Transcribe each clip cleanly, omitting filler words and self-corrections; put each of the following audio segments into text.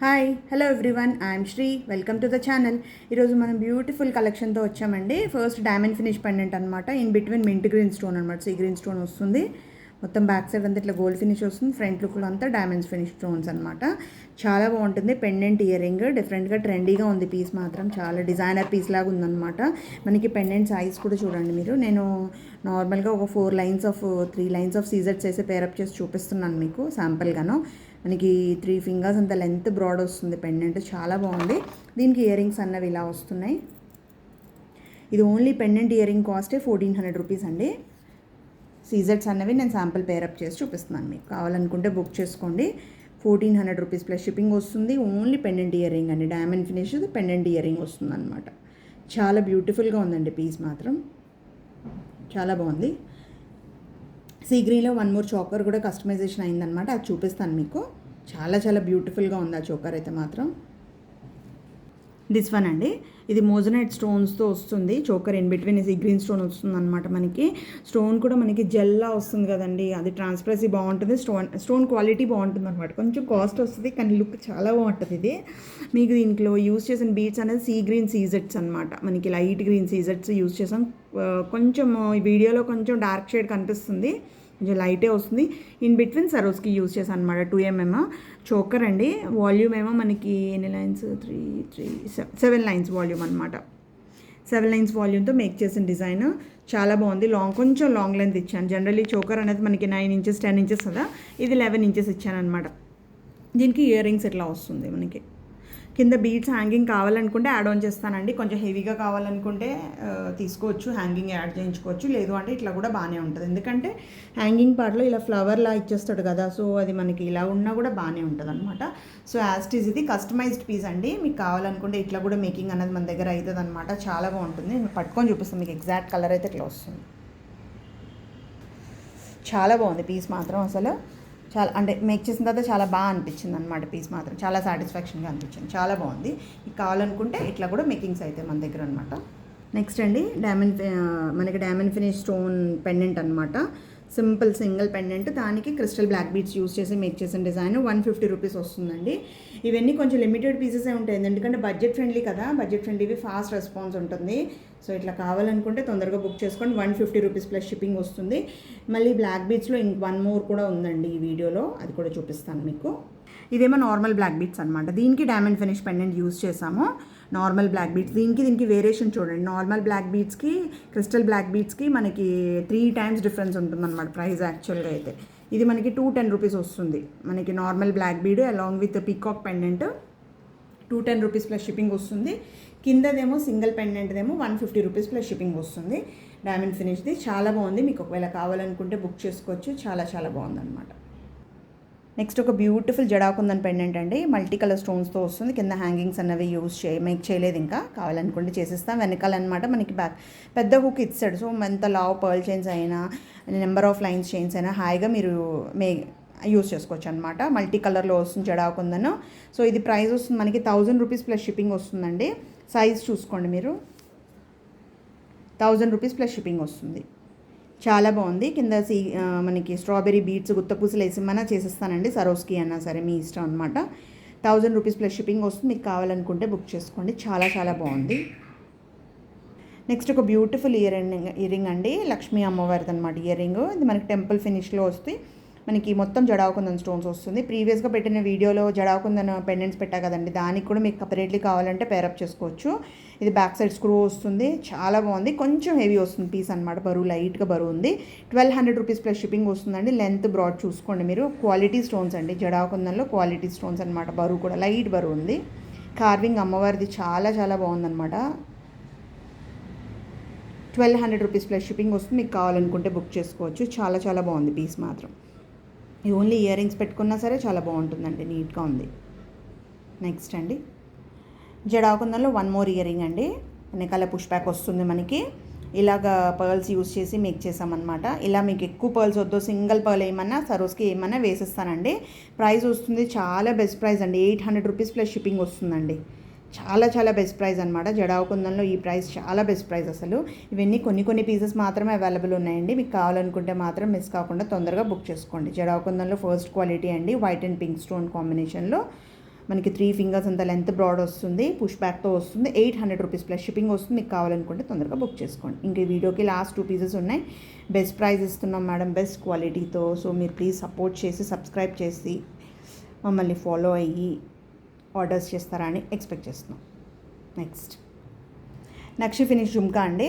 Hi hello everyone I'm Sri welcome to the channel. ఈరోజు మనం beautiful కలెక్షన్తో వచ్చామండి. ఫస్ట్ డైమండ్ ఫినిష్ పెండెంట్ అనమాట. In between mint green stone అనమాట. సీ గ్రీన్ స్టోన్ వస్తుంది. మొత్తం బ్యాక్ సైడ్ అంతా ఇట్లా గోల్డ్ ఫినిష్ వస్తుంది. ఫ్రంట్ లుక్లో అంతా డైమండ్స్ ఫినిష్ స్టోన్స్ అనమాట. చాలా బాగుంటుంది. పెండెంట్ ఇయర్ రింగ్ డిఫరెంట్గా ట్రెండీగా ఉంది. పీస్ మాత్రం చాలా డిజైనర్ పీస్ లాగా ఉందన్నమాట. మనకి పెండెంట్ సైజ్ కూడా చూడండి మీరు. నేను నార్మల్గా ఒక 3 లైన్స్ ఆఫ్ సీజర్స్ వేసి పేరప్ చేసి చూపిస్తున్నాను మీకు శాంపుల్గాను. మనకి 3 ఫింగర్స్ అంత లెంత్ బ్రాడ్ వస్తుంది. పెండెంట్ చాలా బాగుంది. దీనికి ఇయర్ రింగ్స్ అన్నవి ఇలా వస్తున్నాయి. ఇది ఓన్లీ పెండెంట్ ఇయర్ రింగ్ కాస్టే 1400 రూపీస్ అండి. సీజెట్స్ అన్నవి నేను శాంపుల్ పేరప్ చేసి చూపిస్తున్నాను. మీకు కావాలనుకుంటే బుక్ చేసుకోండి. 1400 రూపీస్ ప్లస్ షిప్పింగ్ వస్తుంది. ఓన్లీ పెండెంట్ ఇయర్ రింగ్ అండి. Diamond finish pendant ear ring వస్తుంది అనమాట. చాలా బ్యూటిఫుల్గా ఉందండి. పీస్ మాత్రం చాలా బాగుంది. సీ గ్రీన్లో 1 మోర్ చోకర్ కూడా కస్టమైజేషన్ అయిందనమాట. అది చూపిస్తాను మీకు. చాలా చాలా బ్యూటిఫుల్గా ఉంది ఆ చోకర్ అయితే మాత్రం. దిస్ వన్ అండి. ఇది మోజనైట్ స్టోన్స్తో వస్తుంది. Choker in between see green stone వస్తుంది అనమాట. మనకి స్టోన్ కూడా మనకి జెల్లా వస్తుంది కదండి. అది ట్రాన్స్పరెన్సీ బాగుంటుంది. స్టోన్ క్వాలిటీ బాగుంటుంది అనమాట. కొంచెం కాస్ట్ వస్తుంది కానీ లుక్ చాలా బాగుంటుంది. ఇది మీకు దీంట్లో యూజ్ చేసిన బీడ్స్ అనేది సీ గ్రీన్ సీజెట్స్ అనమాట. మనకి లైట్ గ్రీన్ సీజెట్స్ యూజ్ చేసాం. కొంచెం ఈ వీడియోలో కొంచెం డార్క్ షేడ్ కనిపిస్తుంది. కొంచెం లైటే వస్తుంది. ఇన్ బిట్వీన్ సరోస్కి యూజ్ చేశాను అనమాట. 2 mm చోకర్ అండి. వాల్యూమ్ ఏమో మనకి ఎన్ని లైన్స్ 7 లైన్స్ వాల్యూమ్ అనమాట. 7 లైన్స్ వాల్యూమ్తో మేక్ చేసిన డిజైన్ చాలా బాగుంది. కొంచెం లాంగ్ లెంత్ ఇచ్చాను. జనరల్లీ చోకర్ అనేది మనకి 9 ఇంచెస్ 10 ఇంచెస్ కదా. ఇది 11 ఇంచెస్ ఇచ్చాను అనమాట. దీనికి ఇయర్ రింగ్స్ ఎట్లా వస్తుంది మనకి. కింద బీడ్స్ హ్యాంగింగ్ కావాలనుకుంటే యాడ్ ఆన్ చేస్తానండి. కొంచెం హెవీగా కావాలనుకుంటే తీసుకోవచ్చు, హ్యాంగింగ్ యాడ్ చేయించుకోవచ్చు. లేదు అంటే ఇట్లా కూడా బాగానే ఉంటుంది. ఎందుకంటే హ్యాంగింగ్ పార్ట్లో ఇలా ఫ్లవర్లా ఇచ్చేస్తాడు కదా. సో అది మనకి ఇలా ఉన్నా కూడా బాగానే ఉంటుంది అనమాట. సో యాస్టీజ్ ఇది కస్టమైజ్డ్ పీస్ అండి. మీకు కావాలనుకుంటే ఇట్లా కూడా మేకింగ్ అనేది మన దగ్గర అవుతుంది అనమాట. చాలా బాగుంటుంది. నేను పట్టుకొని చూపిస్తాను మీకు. ఎగ్జాక్ట్ కలర్ అయితే ఇట్లా వస్తుంది. చాలా బాగుంది పీస్ మాత్రం. అసలు చాలా అంటే మేక్ చేసిన తర్వాత చాలా బాగా అనిపించింది అనమాట. పీస్ మాత్రం చాలా సాటిస్ఫాక్షన్గా అనిపించింది. చాలా బాగుంది. మీకు కావాలనుకుంటే ఇట్లా కూడా మేకింగ్స్ అయితే మన దగ్గర అనమాట. నెక్స్ట్ అండి మనకి డైమండ్ ఫినిష్ స్టోన్ పెండెంట్ అనమాట. Simple single pendant. దానికి క్రిస్టల్ బ్లాక్ బీడ్స్ యూజ్ చేసి మేక్ చేసిన డిజైన్ 150 రూపీస్ వస్తుందండి. ఇవన్నీ కొంచెం లిమిటెడ్ పీసెసే ఉంటాయి. ఎందుకంటే బడ్జెట్ ఫ్రెండ్లీ కదా. బడ్జెట్ ఫ్రెండ్లీవి ఫాస్ట్ రెస్పాన్స్ ఉంటుంది. సో ఇట్లా కావాలనుకుంటే తొందరగా బుక్ చేసుకోండి. 150 రూపీస్ ప్లస్ షిప్పింగ్ వస్తుంది. మళ్ళీ బ్లాక్ బీడ్స్లో 1 మోర్ కూడా ఉందండి ఈ వీడియోలో. అది కూడా చూపిస్తాను మీకు. ఇదేమో నార్మల్ బ్లాక్ బీడ్స్ అనమాట. దీనికి డైమండ్ ఫినిష్ పెండెంట్ యూజ్ చేసాము. Normal black beads. దీనికి వేరియేషన్ చూడండి. నార్మల్ బ్లాక్ బీడ్స్కి క్రిస్టల్ బ్లాక్ బీడ్స్కి మనకి 3 times డిఫరెన్స్ ఉంటుందన్నమాట ప్రైస్ యాక్చువల్గా అయితే. ఇది మనకి 210 రూపీస్ వస్తుంది. మనకి normal black bead along with peacock pendant 210 rupees plus shipping వస్తుంది. కిందదేమో సింగిల్ పెండెంట్దేమో 150 రూపీస్ ప్లస్ షిప్పింగ్ వస్తుంది. డైమండ్ ఫినిష్ది చాలా బాగుంది. మీకు ఒకవేళ కావాలనుకుంటే బుక్ చేసుకోవచ్చు. చాలా చాలా బాగుందన్నమాట. నెక్స్ట్ ఒక బ్యూటిఫుల్ జడాకుందన్ పెండెంట్ అండి. మల్టీ కలర్ స్టోన్స్తో వస్తుంది. కింద హ్యాంగింగ్స్ అన్నవి మేక్ చేయలేదు. ఇంకా కావాలనుకుంటే చేసేస్తాం. వెనకాల అనమాట మనకి పెద్ద హుక్ ఇచ్చాడు. సో ఎంత లావ్ పర్ల్ చైన్స్ అయినా నెంబర్ ఆఫ్ లైన్స్ చైన్స్ అయినా హాయిగా మీరు యూస్ చేసుకోవచ్చు అనమాట. మల్టీ కలర్లో వస్తుంది జడాకుందన్. సో ఇది ప్రైస్ వస్తుంది మనకి 1000 రూపీస్ ప్లస్ షిప్పింగ్ వస్తుందండి. సైజ్ చూసుకోండి మీరు. 1000 రూపీస్ ప్లస్ షిప్పింగ్ వస్తుంది. చాలా బాగుంది. కింద మనకి స్ట్రాబెరీ బీడ్స్ గుత్తపూసలు వేసిమన్నా చేసేస్తానండి. సరోస్కి అన్నా సరే మీ ఇష్టం అనమాట. 1000 రూపీస్ ప్లస్ షిప్పింగ్ వస్తుంది. మీకు కావాలనుకుంటే బుక్ చేసుకోండి. చాలా చాలా బాగుంది. నెక్స్ట్ ఒక బ్యూటిఫుల్ ఇయర్ రింగ్ అండి. లక్ష్మీ అమ్మవారిది అనమాట ఇయర్ రింగ్. ఇది మనకి టెంపుల్ ఫినిష్లో వస్తే మనకి మొత్తం జడాకుందన్ స్టోన్స్ వస్తుంది. ప్రీవియస్గా పెట్టిన వీడియోలో జడాకుందన్ పెండెంట్స్ పెట్టా కదండి. దానికి కూడా మీకు సపరేట్లీ కావాలంటే పేరప్ చేసుకోవచ్చు. ఇది బ్యాక్ సైడ్ స్క్రూ వస్తుంది. చాలా బాగుంది. కొంచెం హెవీ వస్తుంది పీస్ అనమాట. బరువు లైట్గా బరువు ఉంది. 1200 రూపీస్ ప్లస్ షిప్పింగ్ వస్తుందండి. లెంత్ బ్రాడ్ చూసుకోండి మీరు. క్వాలిటీ స్టోన్స్ అండి. జడాకుందన్లో క్వాలిటీ స్టోన్స్ అనమాట. బరువు కూడా లైట్ బరువు ఉంది. కార్వింగ్ అమ్మవారిది చాలా చాలా బాగుందన్నమాట. 1200 రూపీస్ ప్లస్ షిప్పింగ్ వస్తుంది. మీకు కావాలనుకుంటే బుక్ చేసుకోవచ్చు. చాలా చాలా బాగుంది పీస్ మాత్రం. ఈ ఓన్లీ ఇయర్ రింగ్స్ పెట్టుకున్నా సరే చాలా బాగుంటుందండి. నీట్గా ఉంది. నెక్స్ట్ అండి జడాకుందన్లో 1 మోర్ ఇయర్ రింగ్ అండి. వెనకాల పుష్ బ్యాక్ వస్తుంది మనకి. ఇలాగ పర్ల్స్ యూజ్ చేసి మేక్ చేసామన్నమాట. ఇలా మీకు ఎక్కువ పర్ల్స్ వద్దు, సింగిల్ పర్ల్ ఏమన్నా సరోస్కి ఏమన్నా వేసేస్తానండి. ప్రైస్ వస్తుంది చాలా బెస్ట్ ప్రైస్ అండి. 800 రూపీస్ ప్లస్ షిప్పింగ్ వస్తుందండి. చాలా చాలా బెస్ట్ ప్రైస్ అనమాట. జడాకుందన్లో ఈ ప్రైస్ చాలా బెస్ట్ ప్రైస్ అసలు. ఇవన్నీ కొన్ని పీసెస్ మాత్రమే అవైలబుల్ ఉన్నాయండి. మీకు కావాలనుకుంటే మాత్రం మిస్ కాకుండా తొందరగా బుక్ చేసుకోండి. జడాకుందన్లో ఫస్ట్ క్వాలిటీ అండి. వైట్ అండ్ పింక్ స్టోన్ కాంబినేషన్లో మనకి 3 ఫింగర్స్ అంత లెంత్ బ్రాడ్ వస్తుంది, పుష్ బ్యాక్తో వస్తుంది. 800 రూపీస్ ప్లస్ షిప్పింగ్ వస్తుంది. మీకు కావాలనుకుంటే తొందరగా బుక్ చేసుకోండి. ఇంక ఈ వీడియోకి లాస్ట్ 2 పీసెస్ ఉన్నాయి. బెస్ట్ ప్రైస్ ఇస్తున్నాం మేడం, బెస్ట్ క్వాలిటీతో. సో మీరు ప్లీజ్ సపోర్ట్ చేసి సబ్స్క్రైబ్ చేసి మమ్మల్ని ఫాలో అయ్యి ఆర్డర్స్ చేస్తారని ఎక్స్పెక్ట్ చేస్తున్నాం. నెక్స్ట్ నక్షి ఫినిష్ జుమ్కా అండి,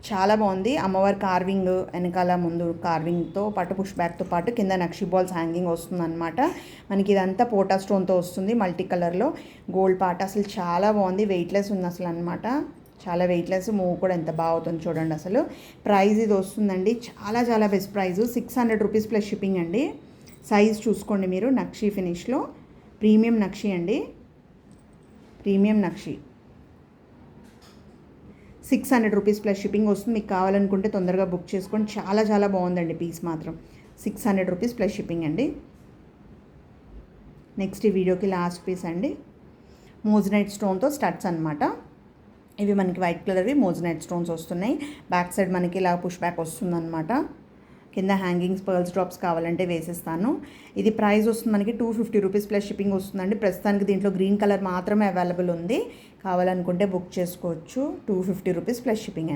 చాలా బాగుంది. అమ్మవారి కార్వింగ్ వెనకాల ముందు కార్వింగ్తో పాటు పుష్ బ్యాక్తో పాటు కింద నక్షి బాల్స్ హ్యాంగింగ్ వస్తుంది అనమాట. మనకి ఇదంతా పోటా స్టోన్తో వస్తుంది, మల్టీ కలర్లో గోల్డ్ పాట. అసలు చాలా బాగుంది, వెయిట్లెస్ ఉంది అసలు అనమాట. చాలా వెయిట్లెస్, మూవ్ కూడా ఎంత బాగా అవుతుంది చూడండి. అసలు ప్రైస్ ఇది వస్తుందండి, చాలా చాలా best price, 600 rupees plus shipping అండి. సైజ్ చూసుకోండి మీరు. నక్షి ఫినిష్లో ప్రీమియం నక్షి అండి, ప్రీమియం నక్షి. 600 రూపీస్ ప్లస్ షిప్పింగ్ వస్తుంది. మీకు కావాలనుకుంటే తొందరగా బుక్ చేసుకోండి. చాలా చాలా బాగుందండి పీస్ మాత్రం. 600 రూపీస్ ప్లస్ షిప్పింగ్ అండి. నెక్స్ట్ ఈ వీడియోకి లాస్ట్ పీస్ అండి, మోజనైట్ స్టోన్తో స్టడ్స్ అనమాట. ఇవి మనకి వైట్ కలర్వి మోజనైట్ స్టోన్స్ వస్తున్నాయి. బ్యాక్ సైడ్ మనకి ఇలా పుష్ బ్యాక్ వస్తుందన్నమాట. కింద హ్యాంగింగ్స్ పర్ల్స్ డ్రాప్స్ కావాలంటే వేసేస్తాను. ఇది ప్రైస్ వస్తుంది మనకి 250 రూపీస్ ప్లస్ షిప్పింగ్ వస్తుందండి. ప్రస్తుతానికి దీంట్లో గ్రీన్ కలర్ మాత్రమే అవైలబుల్ ఉంది. కావాలనుకుంటే బుక్ చేసుకోవచ్చు. 250 రూపీస్ ప్లస్ షిప్పింగ్.